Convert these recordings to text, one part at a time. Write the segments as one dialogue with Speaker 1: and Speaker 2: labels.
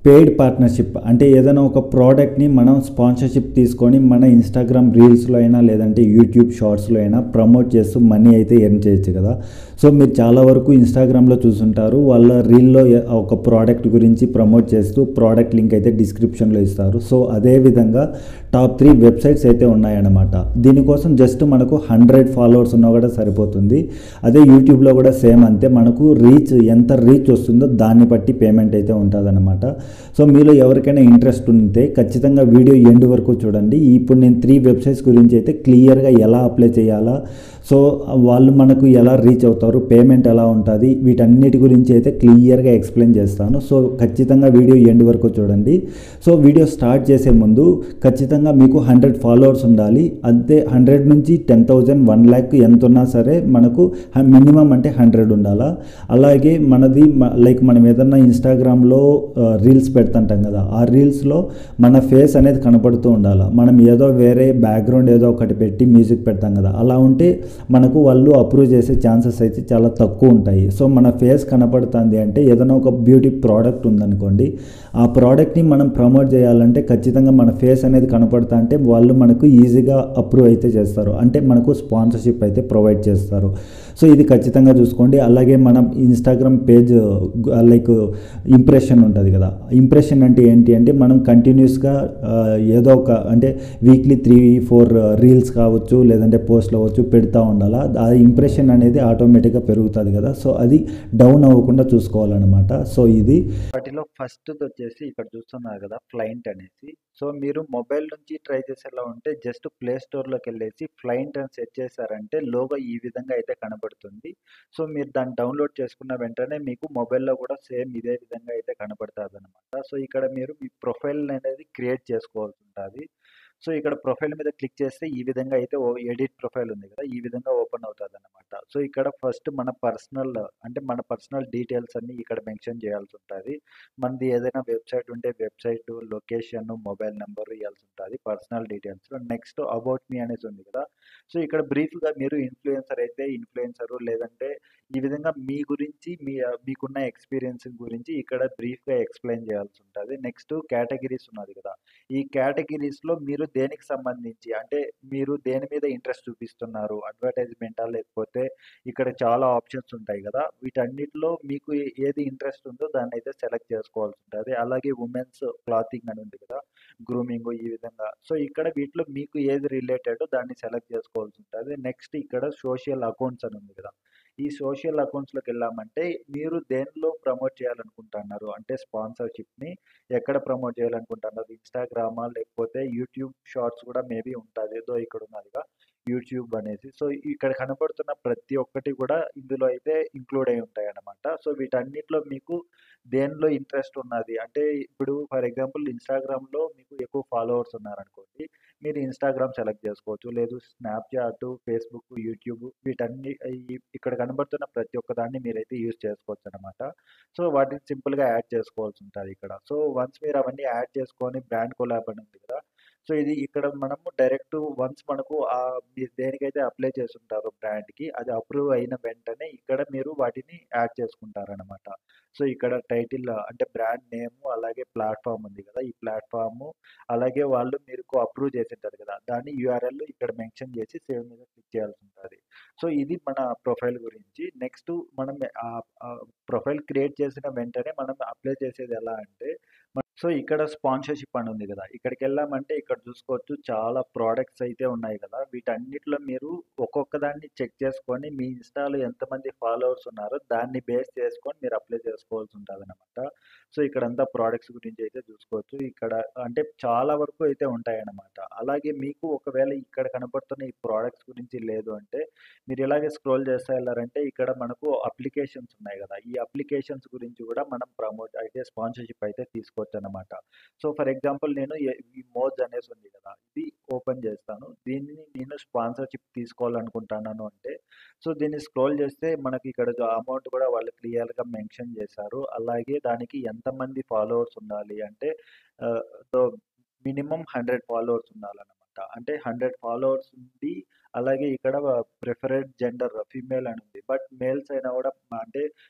Speaker 1: Paid partnership అంటే ఏదైనా ఒక ప్రోడక్ట్ని మనం స్పాన్సర్షిప్ తీసుకొని మన ఇన్స్టాగ్రామ్ రీల్స్లో అయినా లేదంటే యూట్యూబ్ షార్ట్స్లో అయినా ప్రమోట్ చేస్తూ మనీ అయితే ఎర్న్ చేయొచ్చు కదా. సో మీరు చాలా వరకు ఇన్స్టాగ్రామ్లో చూసుంటారు, వాళ్ళ రీల్లో ఒక ప్రోడక్ట్ గురించి ప్రమోట్ చేస్తూ ప్రోడక్ట్ లింక్ అయితే డిస్క్రిప్షన్లో ఇస్తారు. సో అదేవిధంగా టాప్ 3 వెబ్సైట్స్ అయితే ఉన్నాయన్నమాట. దీనికోసం జస్ట్ మనకు 100 ఫాలోవర్స్ ఉన్నా కూడా సరిపోతుంది. అదే యూట్యూబ్లో కూడా సేమ్ అంతే, మనకు ఎంత రీచ్ వస్తుందో దాన్ని బట్టి పేమెంట్ అయితే ఉంటుందన్నమాట. సో మీలో ఎవరికైనా ఇంట్రెస్ట్ ఉంటే ఖచ్చితంగా వీడియో ఎండ్ వరకు చూడండి. ఇప్పుడు నేను 3 వెబ్సైట్స్ గురించి అయితే క్లియర్గా ఎలా అప్లై చేయాలా, సో వాళ్ళు మనకు ఎలా రీచ్ అవుతారు, పేమెంట్ ఎలా ఉంటుంది, వీటన్నిటి గురించి అయితే క్లియర్గా ఎక్స్ప్లెయిన్ చేస్తాను. సో ఖచ్చితంగా వీడియో ఎండ్ వరకు చూడండి. సో వీడియో స్టార్ట్ చేసే ముందు ఖచ్చితంగా మీకు 100 ఫాలోవర్స్ ఉండాలి. అంతే 100 నుంచి 10,000 1 lakh ఎంత ఉన్నా సరే మనకు మినిమం అంటే 100 ఉండాలా. అలాగే మనది లైక్ మనం ఏదన్నా ఇన్స్టాగ్రామ్లో రీల్స్ పెడుతుంటాం కదా, ఆ రీల్స్లో మన ఫేస్ అనేది కనపడుతూ ఉండాలి. మనం ఏదో వేరే బ్యాక్గ్రౌండ్ ఏదో ఒకటి పెట్టి మ్యూజిక్ పెడతాం కదా, అలా ఉంటే మనకు వాళ్ళు అప్రూవ్ చేసే ఛాన్సెస్ అయితే చాలా తక్కువ ఉంటాయి. సో మన ఫేస్ కనపడుతుంది అంటే ఏదైనా ఒక బ్యూటీ ప్రోడక్ట్ ఉందనుకోండి, ఆ ప్రోడక్ట్ని మనం ప్రమోట్ చేయాలంటే ఖచ్చితంగా మన ఫేస్ అనేది కనపడుతా అంటే వాళ్ళు మనకు ఈజీగా అప్రూవ్ అయితే చేస్తారు, అంటే మనకు స్పాన్సర్షిప్ అయితే ప్రొవైడ్ చేస్తారు. సో ఇది ఖచ్చితంగా చూసుకోండి. అలాగే మనం ఇన్స్టాగ్రామ్ పేజ్ లైక్ ఇంప్రెషన్ ఉంటుంది కదా, ఇంప్రెషన్ అంటే ఏంటి అంటే మనం కంటిన్యూస్గా ఏదో ఒక అంటే వీక్లీ 3-4 రీల్స్ కావచ్చు లేదంటే పోస్ట్లు అవ్వచ్చు పెడతా ఉండాలా. ఆ ఇంప్రెషన్ అనేది ఆటోమేటిక్గా పెరుగుతుంది కదా, సో అది డౌన్ అవ్వకుండా చూసుకోవాలన్నమాట. సో ఇది వాటిలో ఫస్ట్ వచ్చేసి ఇక్కడ చూస్తున్నారు కదా ఫ్లైంట్ అనేసి. సో మీరు మొబైల్ నుంచి ట్రై చేసేలా ఉంటే జస్ట్ ప్లే స్టోర్లోకి వెళ్ళేసి ఫ్లైంట్ అని సెట్ చేశారంటే లోగో ఈ విధంగా అయితే కనబడుతుంది. సో మీరు దాన్ని డౌన్లోడ్ చేసుకున్న వెంటనే మీకు మొబైల్లో కూడా సేమ్ ఇదే విధంగా అయితే కనబడుతుంది అనమాట. సో ఇక్కడ మీరు మీ ప్రొఫైల్ అనేది క్రియేట్ చేసుకోవాల్సి ఉంటుంది. సో ఇక్కడ ప్రొఫైల్ మీద క్లిక్ చేస్తే ఈ విధంగా అయితే ఎడిట్ ప్రొఫైల్ ఉంది కదా, ఈ విధంగా ఓపెన్ అవుతుంది అనమాట. సో ఇక్కడ ఫస్ట్ మన పర్సనల్ డీటెయిల్స్ అన్ని ఇక్కడ మెన్షన్ చేయాల్సి ఉంటుంది. మనది ఏదైనా వెబ్సైట్ ఉంటే వెబ్సైట్, లొకేషన్, మొబైల్ నెంబర్ ఇవ్వాల్సి ఉంటుంది personal details. Next about me అనేది ఉంది కదా, సో ఇక్కడ బ్రీఫ్గా మీరు ఇన్ఫ్లుయెన్సర్ అయితే ఇన్ఫ్లుయెన్సరు, లేదంటే ఈ విధంగా మీ గురించి మీకున్న ఎక్స్పీరియన్స్ గురించి ఇక్కడ బ్రీఫ్గా ఎక్స్ప్లెయిన్ చేయాల్సి ఉంటుంది. నెక్స్ట్ కేటగిరీస్ ఉన్నది కదా, ఈ కేటగిరీస్లో మీరు దేనికి సంబంధించి అంటే మీరు దేని మీద ఇంట్రెస్ట్ చూపిస్తున్నారు, అడ్వర్టైజ్మెంటా లేకపోతే ఇక్కడ చాలా ఆప్షన్స్ ఉంటాయి కదా, వీటన్నిటిలో మీకు ఏది ఇంట్రెస్ట్ ఉందో దాన్ని అయితే సెలెక్ట్ చేసుకోవాల్సి ఉంటుంది. అలాగే ఉమెన్స్ క్లాతింగ్ అని ఉంది కదా, గ్రూమింగ్, ఈ విధంగా. సో ఇక్కడ వీటిలో మీకు ఏది రిలేటెడ్ దాన్ని సెలెక్ట్ చేసుకోవాల్సి ఉంటుంది. నెక్స్ట్ ఇక్కడ సోషల్ అకౌంట్స్ అని ఉంది కదా, ఈ సోషల్ అకౌంట్స్లోకి వెళ్ళామంటే మీరు దేనిలో ప్రమోట్ చేయాలనుకుంటున్నారు అంటే స్పాన్సర్షిప్ని ఎక్కడ ప్రమోట్ చేయాలనుకుంటున్నారు, ఇన్స్టాగ్రామా లేకపోతే యూట్యూబ్ షార్ట్స్ కూడా మేబీ ఉంటుంది, ఏదో ఇక్కడ ఉన్నదిగా యూట్యూబ్ అనేసి. సో ఇక్కడ కనబడుతున్న ప్రతి ఒక్కటి కూడా ఇందులో అయితే ఇంక్లూడ్ అయి ఉంటాయి అన్నమాట. సో వీటన్నిటిలో మీకు దేనిలో ఇంట్రెస్ట్ ఉన్నది అంటే ఇప్పుడు ఫర్ ఎగ్జాంపుల్ ఇన్స్టాగ్రామ్లో మీకు ఎక్కువ ఫాలోవర్స్ ఉన్నారనుకోండి, మీరు ఇన్స్టాగ్రామ్ సెలెక్ట్ చేసుకోవచ్చు. లేదు స్నాప్చాట్, ఫేస్బుక్, యూట్యూబ్ ఇక్కడ కనబడుతున్న ప్రతి ఒక్క దాన్ని మీరైతే యూజ్ చేసుకోవచ్చు అనమాట. సో వాటిని సింపుల్గా యాడ్ చేసుకోవాల్సి ఉంటుంది ఇక్కడ. సో వన్స్ మీరు అవన్నీ యాడ్ చేసుకొని బ్రాండ్ కొలాబ్ అని ఉంది కదా, సో ఇది ఇక్కడ మనము డైరెక్ట్ వన్స్ మనకు మీరు దేనికైతే అప్లై చేస్తుంటారో బ్రాండ్కి అది అప్రూవ్ అయిన వెంటనే ఇక్కడ మీరు వాటిని యాడ్ చేసుకుంటారనమాట. సో ఇక్కడ టైటిల్ అంటే బ్రాండ్ నేమ్, అలాగే ప్లాట్ఫామ్ ఉంది కదా, ఈ ప్లాట్ఫామ్ అలాగే వాళ్ళు మీరు అప్రూవ్ చేసింటారు కదా, దాన్ని యూఆర్ఎల్ ఇక్కడ మెన్షన్ చేసి సేవ్ మీద క్లిక్ చేయాల్సి ఉంటుంది. సో ఇది మన ప్రొఫైల్ గురించి. నెక్స్ట్ మనం ప్రొఫైల్ క్రియేట్ చేసిన వెంటనే మనం అప్లై చేసేది ఎలా అంటే సో ఇక్కడ స్పాన్సర్షిప్ అని ఉంది కదా, ఇక్కడికి వెళ్ళామంటే ఇక్కడ చూసుకోవచ్చు చాలా ప్రోడక్ట్స్ అయితే ఉన్నాయి కదా, వీటన్నిటిలో మీరు ఒక్కొక్క దాన్ని చెక్ చేసుకొని మీ ఇన్స్టాలో ఎంతమంది ఫాలోవర్స్ ఉన్నారో దాన్ని బేస్ చేసుకొని మీరు అప్లై చేసుకోవాల్సి ఉంటుంది అనమాట. సో ఇక్కడంతా ప్రోడక్ట్స్ గురించి అయితే చూసుకోవచ్చు. ఇక్కడ అంటే చాలా వరకు అయితే ఉంటాయన్నమాట. అలాగే మీకు ఒకవేళ ఇక్కడ కనబడుతున్న ఈ ప్రోడక్ట్స్ గురించి లేదు అంటే మీరు ఇలాగే స్క్రోల్ చేస్తా వెళ్ళారంటే ఇక్కడ మనకు అప్లికేషన్స్ ఉన్నాయి కదా, ఈ అప్లికేషన్స్ గురించి కూడా మనం ప్రమోట్ అయితే స్పాన్సర్షిప్ అయితే తీసుకోవచ్చు అనమాట. సో ఫర్ ఎగ్జాంపుల్ నేను ఈ మోజ్ అనేసి ఉంది కదా, ఇది ఓపెన్ చేస్తాను. దీన్ని నేను స్పాన్సర్షిప్ తీసుకోవాలనుకుంటున్నాను అంటే సో దీన్ని స్క్రోల్ చేస్తే మనకి ఇక్కడ అమౌంట్ కూడా వాళ్ళు క్లియర్గా మెన్షన్ చేశారు. అలాగే దానికి ఎంతమంది ఫాలోవర్స్ ఉండాలి అంటే సో మినిమం 100 ఫాలోవర్స్ ఉండాలన్నమాట. ఉండాలనమాట. అంటే 100 ఫాలోవర్స్ ఉండి, అలాగే ఇక్కడ ప్రిఫరెడ్ జెండర్ ఫీమేల్ అని ఉంది. బట్ మేల్స్ అయినా కూడా అంటే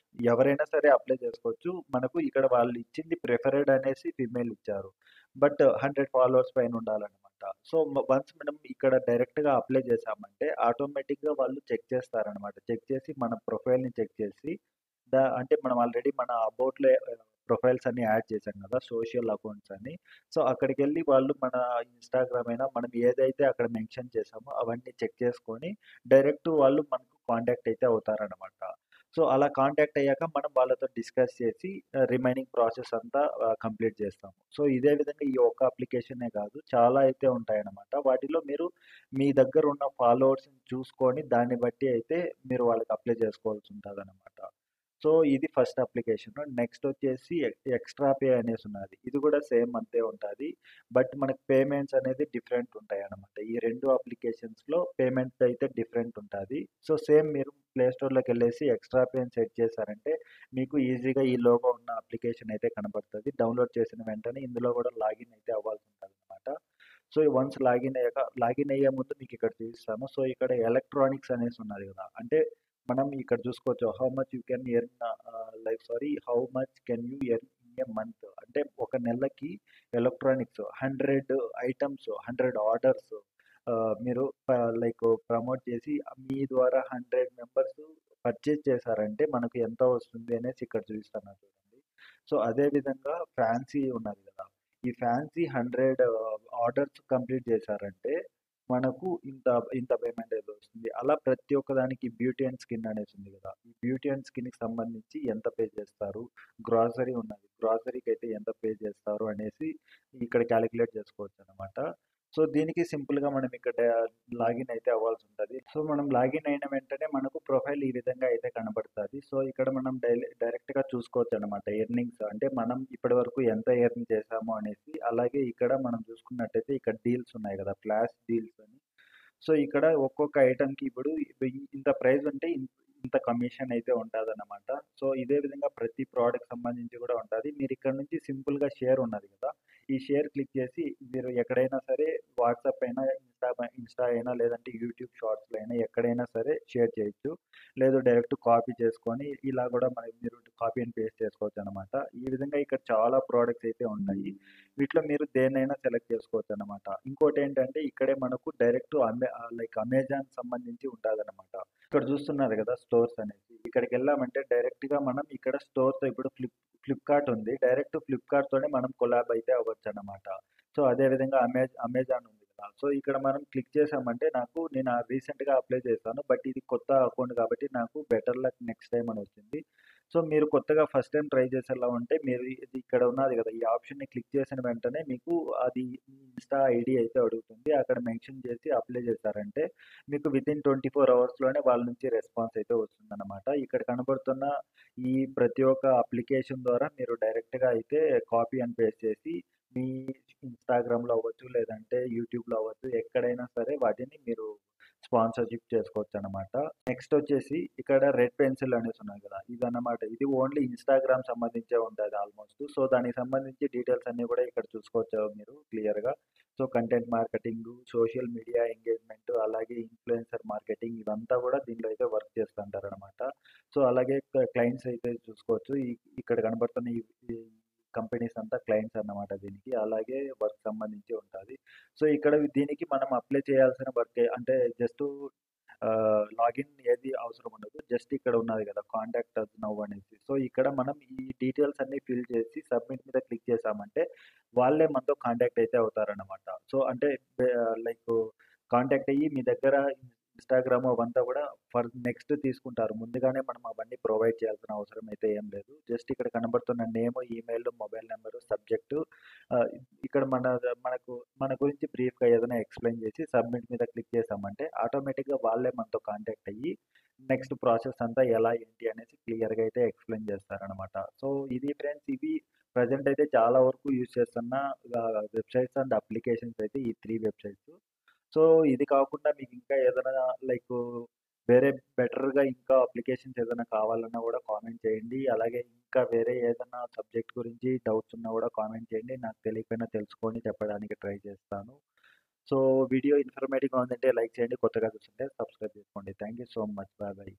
Speaker 1: ఎవరైనా సరే అప్లై చేసుకోవచ్చు. మనకు ఇక్కడ వాళ్ళు ఇచ్చింది ప్రిఫరెడ్ అనేసి ఫీమేల్ ఇచ్చారు. బట్ 100 ఫాలోవర్స్ పైన ఉండాలనమాట. సో, వన్స్ మనం ఇక్కడ డైరెక్ట్‌గా అప్లై చేశామంటే ఆటోమేటిక్‌గా వాళ్ళు చెక్ చేస్తారనమాట. చెక్ చేసి మన ప్రొఫైల్‌ని చెక్ చేసి అంటే మనం ఆల్రెడీ మన అబౌట్‌లో ప్రొఫైల్స్ అన్నీ యాడ్ చేశాం కదా! సోషల్ అకౌంట్స్ అని. సో, అక్కడికెళ్ళి వాళ్ళు మన ఇన్‌స్టాగ్రామ్ అయినా మనం ఏదైతే అక్కడ మెన్షన్ చేశామో అవన్నీ చెక్ చేసుకొని డైరెక్ట్ వాళ్ళు మనకు కాంటాక్ట్ అయితే అవుతారనమాట. సో, అలా కాంటాక్ట్ అయ్యాక మనం వాళ్ళతో డిస్కస్ చేసి రిమైనింగ్ ప్రాసెస్ అంతా కంప్లీట్ చేస్తాము. సో, ఇదే విధంగా ఈ ఒక్క అప్లికేషనే కాదు, చాలా అయితే ఉంటాయన్నమాట. వాటిలో మీరు మీ దగ్గర ఉన్న ఫాలోవర్స్‌ని చూసుకొని దాన్ని బట్టి అయితే మీరు వాళ్ళకి అప్లై చేసుకోవాల్సి ఉంటదనమాట. సో, ఇది ఫస్ట్ అప్లికేషన్. నెక్స్ట్ వచ్చేసి ఎక్స్‌ట్రా పే అనేసి ఉన్నది. ఇది కూడా సేమ్ అంతే ఉంటది. బట్ మనకు పేమెంట్స్ అనేది డిఫరెంట్ ఉంటాయన్నమాట. ఈ 2 అప్లికేషన్స్‌లో పేమెంట్ అయితే డిఫరెంట్ ఉంటది. సో, సేమ్ మీరు ప్లే స్టోర్‌లోకెళ్ళేసి ఎక్స్‌ట్రా పే అని సెట్ చేశారంటే మీకు ఈజీగా ఈ లోగో ఉన్న అప్లికేషన్ అయితే కనపడుతది. డౌన్‌లోడ్ చేసిన వెంటనే ఇందులో కూడా లాగిన్ అయితే అవ్వాల్సి ఉంటదనమాట. సో, వన్స్ లాగిన్ అయ్యే ముందు మీకు ఇక్కడ చూపిస్తాను. సో, ఇక్కడ ఎలక్ట్రానిక్స్ అనేసి ఉన్నది కదా! అంటే మనం ఇక్కడ చూసుకోవచ్చు. How much you can earn how much can you earn in a month. అంటే ఒక నెలకి ఎలక్ట్రానిక్స్ 100 ఐటెమ్స్, 100 ఆర్డర్స్ మీరు ప్రమోట్ చేసి మీ ద్వారా 100 మెంబర్స్ పర్చేజ్ చేశారంటే మనకు ఎంత వస్తుంది అనేసి ఇక్కడ చూపిస్తున్నారు చూడండి. సో, అదే విధంగా ఫ్యాన్సీ ఉన్నది కదా! ఈ ఫ్యాన్సీ 100 ఆర్డర్స్ కంప్లీట్ చేశారంటే మనకు ఇంత పేమెంట్ అయితే వస్తుంది. అలా ప్రతి ఒక్క దానికి బ్యూటీ అండ్ స్కిన్ అనేసి ఉంది కదా! ఈ బ్యూటీ అండ్ స్కిన్‌కి సంబంధించి ఎంత పే చేస్తారు? గ్రోసరీ ఉన్నది. గ్రోసరీకైతే ఎంత పే చేస్తారు అనేసి ఇక్కడ కాలిక్యులేట్ చేసుకోవచ్చనమాట. సో, దీనికి సింపుల్‌గా మనం ఇక్కడ లాగిన్ అయితే అవ్వాల్సి ఉంటది. సో, మనం లాగిన్ అయిన వెంటనే మనకు ప్రొఫైల్ ఈ విధంగా అయితే కనబడతది. సో, ఇక్కడ మనం డైరెక్ట్‌గా చూసుకోవచ్చనమాట ఎర్నింగ్స్. అంటే మనం ఇప్పటివరకు ఎంత ఎర్న్ చేశాము అనేసి. అలాగే ఇక్కడ మనం చూసుకున్నట్టయితే ఇక్కడ డీల్స్ ఉన్నాయి కదా! ఫ్లాష్ డీల్స్ అని. సో, ఇక్కడ ఒక్కొక్క ఐటెమ్‌కి ఇప్పుడు ఇంత ప్రైస్ ఉంటే ఇంత కమిషన్ అయితే ఉంటదన్నమాట. సో, ఇదే విధంగా ప్రతి ప్రోడక్ట్ సంబంధించి కూడా ఉంటది. మీరు ఇక్కడ నుంచి సింపుల్‌గా షేర్ ఉన్నది కదా! ఈ షేర్ క్లిక్ చేసి మీరు ఎక్కడైనా సరే వాట్సాప్ అయినా, ఇన్‌స్టా అయినా లేదంటే యూట్యూబ్ షార్ట్స్‌లో అయినా ఎక్కడైనా సరే షేర్ చేయొచ్చు. లేదు డైరెక్ట్ కాపీ చేసుకొని ఇలా కూడా మీరు కాపీ అండ్ పేస్ట్ చేసుకోవచ్చనమాట. ఈ విధంగా ఇక్కడ చాలా ప్రోడక్ట్స్ అయితే ఉంటాయి. వీటిలో మీరు దేన్నైనా సెలెక్ట్ చేసుకోవచ్చనమాట. ఇంకోటేంటంటే ఇక్కడే మనకు డైరెక్ట్ అమెజాన్ సంబంధించి ఉంటదనమాట. ఇక్కడ చూస్తున్నారు కదా! స్టోర్స్ అనేసి. ఇక్కడికెళ్ళామంటే డైరెక్ట్‌గా మనం ఇక్కడ స్టోర్‌తో ఇప్పుడు ఫ్లిప్‌కార్ట్ ఉంది. డైరెక్ట్ ఫ్లిప్‌కార్ట్‌తోనే మనం కొలాబ్ అయితే అవ్వచ్చనమాట. సో, అదే విధంగా అమెజాన్ ఉంది కదా! సో, ఇక్కడ మనం క్లిక్ చేశామంటే నేను రీసెంట్‌గా అప్లై చేశాను. బట్ ఇది కొత్త అకౌంట్ కాబట్టి నాకు బెటర్ లక్ నెక్స్ట్ టైమ్ అని వచ్చింది. సో, మీరు కొత్తగా ఫస్ట్ టైమ్ ట్రై చేసేలా ఉంటే మీరు ఇది ఇక్కడ ఉన్నది కదా! ఈ ఆప్షన్‌ని క్లిక్ చేసిన వెంటనే మీకు అది మీ ఇన్‌స్టా ఐడీ అయితే అడుగుతుంది. అక్కడ మెన్షన్ చేసి అప్లై చేశారంటే మీకు వితిన్ 24 అవర్స్‌లోనే వాళ్ళ నుంచి రెస్పాన్స్ అయితే వస్తుందన్నమాట. ఇక్కడ కనబడుతున్న ఈ ప్రతి ఒక్క అప్లికేషన్ ద్వారా మీరు డైరెక్ట్‌గా అయితే కాపీ అండ్ పేస్ట్ చేసి మీ ఇన్‌స్టాగ్రామ్‌లో అవ్వచ్చు, లేదంటే యూట్యూబ్‌లో అవ్వచ్చు, ఎక్కడైనా సరే వాటిని మీరు స్పాన్సర్‌షిప్ చేసుకోవచ్చనమాట. నెక్స్ట్ వచ్చేసి ఇక్కడ రెడ్ పెన్సిల్ అనేసి ఉన్నది కదా! ఇదన్నమాట. ఇది ఓన్లీ ఇన్‌స్టాగ్రామ్ సంబంధించే ఉంటది ఆల్‌మోస్ట్. సో, దానికి సంబంధించి డీటెయిల్స్ అన్నీ కూడా ఇక్కడ చూసుకోవచ్చు మీరు క్లియర్‌గా. So, content marketing, social media engagement, అలాగే ఇన్‌ఫ్లుయెన్సర్ మార్కెటింగ్ ఇవంతా కూడా దీంట్లో అయితే వర్క్ చేస్తుంటారనమాట. సో, అలాగే క్లయింట్స్ అయితే చూసుకోవచ్చు. ఇక్కడ కనబడుతున్న ఈ ఈ కంపెనీస్ అంతా క్లయింట్స్ అన్నమాట దీనికి. అలాగే వర్క్ సంబంధించి ఉంటది. సో, ఇక్కడ దీనికి మనం అప్లై చేయాల్సిన వర్కే అంటే జస్ట్ లాగిన్ ఏది అవసరం ఉండదు. జస్ట్ ఇక్కడ ఉన్నది కదా! కాంటాక్ట్ అస్ నౌ అనేసి. సో, ఇక్కడ మనం ఈ డీటెయిల్స్ అన్నీ ఫిల్ చేసి సబ్మిట్ మీద క్లిక్ చేశామంటే వాళ్ళే మనతో కాంటాక్ట్ అయితే అవుతారనమాట. సో, అంటే లైక్ కాంటాక్ట్ అయ్యి మీ దగ్గర ఇన్‌స్టాగ్రామ్ అవంతా కూడా నెక్స్ట్ తీసుకుంటారు. ముందుగానే మనం అవన్నీ ప్రొవైడ్ చేయాల్సిన అవసరం అయితే ఏం లేదు. జస్ట్ ఇక్కడ కనబడుతున్న name, email, mobile number, subject ఆహ్, ఇక్కడ మనకు మన గురించి బ్రీఫ్‌గా ఏదైనా ఎక్స్‌ప్లెయిన్ చేసి సబ్మిట్ మీద క్లిక్ చేశామంటే ఆటోమేటిక్‌గా వాళ్ళే మనతో కాంటాక్ట్ అయ్యి నెక్స్ట్ ప్రాసెస్ అంతా ఎలా ఏంటి అనేసి క్లియర్‌గా అయితే ఎక్స్‌ప్లెయిన్ చేస్తారనమాట. సో, ఇది ఫ్రెండ్స్ ఇవి ప్రెజెంట్ అయితే చాలా వరకు యూజ్ చేస్తున్న వెబ్‌సైట్స్ అండ్ అప్లికేషన్స్ అయితే ఈ 3 వెబ్‌సైట్స్. సో, ఇది కాకుండా మీకు ఇంకా ఏదైనా లైకు వేరే బెటర్‌గా ఇంకా అప్లికేషన్స్ ఏదైనా కావాలన్నా గూడా కామెంట్ చేయండి. అలాగే ఇంకా వేరే ఏదన్నా సబ్జెక్ట్ గురించి డౌట్స్ ఉన్నా గూడా కామెంట్ చేయండి. నాకు తెలియకపోయినా తెలుసుకొని చెప్పడానికి ట్రై చేస్తాను. సో వీడియో ఇన్ఫర్మేటివ్గా ఉందంటే లైక్ చేయండి, కొత్తగా చూస్తుంటే సబ్స్క్రైబ్ చేసుకోండి. Thank you so much. Bye bye.